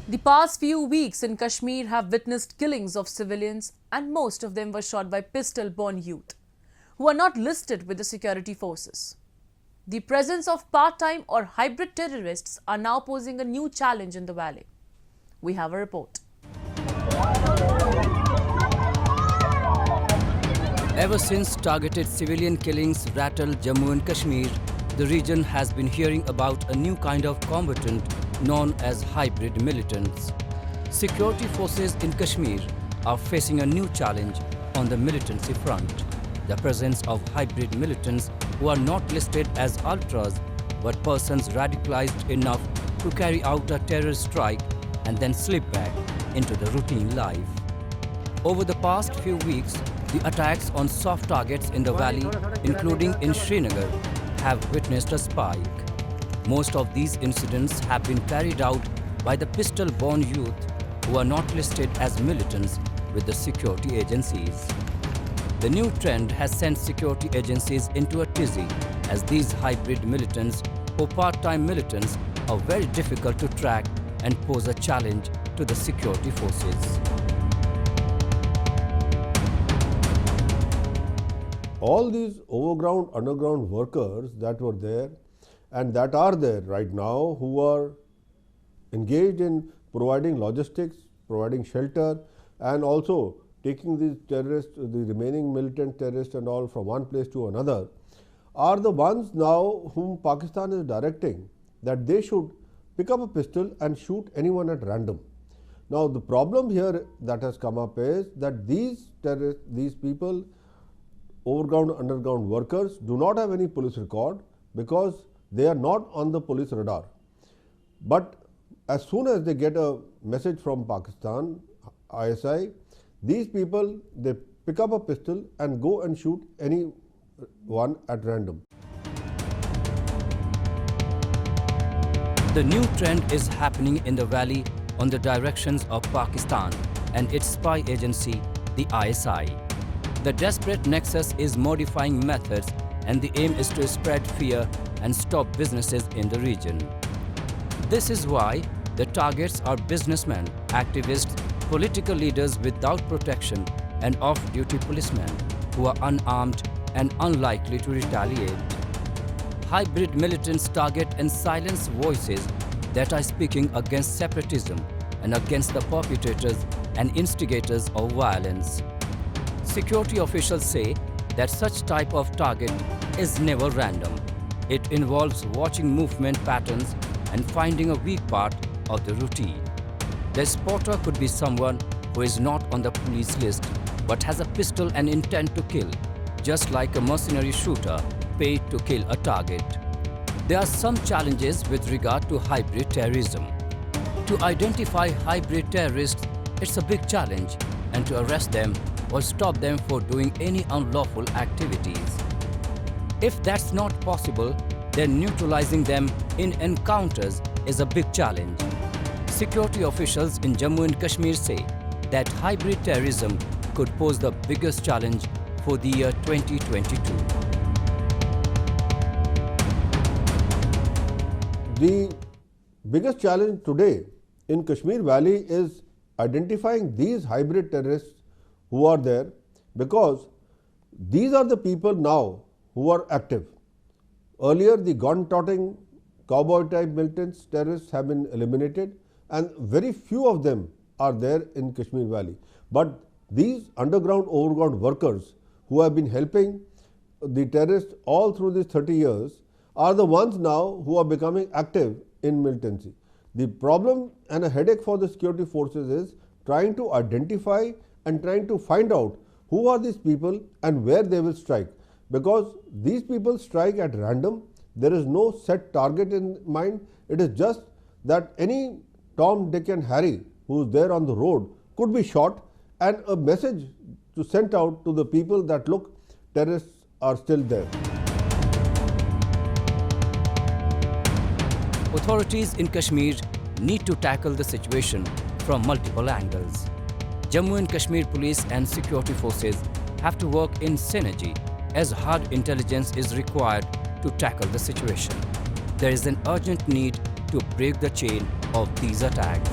The past few weeks in Kashmir have witnessed killings of civilians, and most of them were shot by pistol-borne youth who are not listed with the security forces. The presence of part-time or hybrid terrorists are now posing a new challenge in the valley. We have a report. Ever since targeted civilian killings rattled Jammu and Kashmir, the region has been hearing about a new kind of combatant known as hybrid militants. Security forces in Kashmir are facing a new challenge on the militancy front. The presence of hybrid militants who are not listed as ultras but persons radicalized enough to carry out a terror strike and then slip back into the routine life. Over the past few weeks, the attacks on soft targets in the valley, including in Srinagar, have witnessed a spike. Most of these incidents have been carried out by the pistol-borne youth who are not listed as militants with the security agencies. The new trend has sent security agencies into a tizzy as these hybrid militants or part-time militants are very difficult to track and pose a challenge to the security forces. All these overground, underground workers that were there and that are there right now who are engaged in providing logistics, providing shelter and also taking these terrorists, the remaining militant terrorists and all from one place to another are the ones now whom Pakistan is directing that they should pick up a pistol and shoot anyone at random. Now the problem here that has come up is that these terrorists, these people, overground, underground workers do not have any police record because they are not on the police radar. But as soon as they get a message from Pakistan, ISI, these people, they pick up a pistol and go and shoot anyone at random. The new trend is happening in the valley on the directions of Pakistan and its spy agency, the ISI. The desperate nexus is modifying methods and the aim is to spread fear and stop businesses in the region. This is why the targets are businessmen, activists, political leaders without protection and off-duty policemen who are unarmed and unlikely to retaliate. Hybrid militants target and silence voices that are speaking against separatism and against the perpetrators and instigators of violence. Security officials say that such type of target is never random. It involves watching movement patterns and finding a weak part of the routine. The spotter could be someone who is not on the police list but has a pistol and intent to kill, just like a mercenary shooter paid to kill a target. There are some challenges with regard to hybrid terrorism. To identify hybrid terrorists, it's a big challenge, and to arrest them or stop them for doing any unlawful activities. If that's not possible, then neutralizing them in encounters is a big challenge. Security officials in Jammu and Kashmir say that hybrid terrorism could pose the biggest challenge for the year 2022. The biggest challenge today in Kashmir Valley is identifying these hybrid terrorists who are there, because these are the people now who are active. Earlier, the gun-toting, cowboy-type militants, terrorists have been eliminated and very few of them are there in Kashmir Valley. But these underground, overground workers who have been helping the terrorists all through these 30 years are the ones now who are becoming active in militancy. The problem and a headache for the security forces is trying to identify and trying to find out who are these people and where they will strike, because these people strike at random. There is no set target in mind. It is just that any Tom, Dick and Harry who is there on the road could be shot, and a message to sent out to the people that look, terrorists are still there. Authorities in Kashmir need to tackle the situation from multiple angles. Jammu and Kashmir police and security forces have to work in synergy as hard intelligence is required to tackle the situation. There is an urgent need to break the chain of these attacks.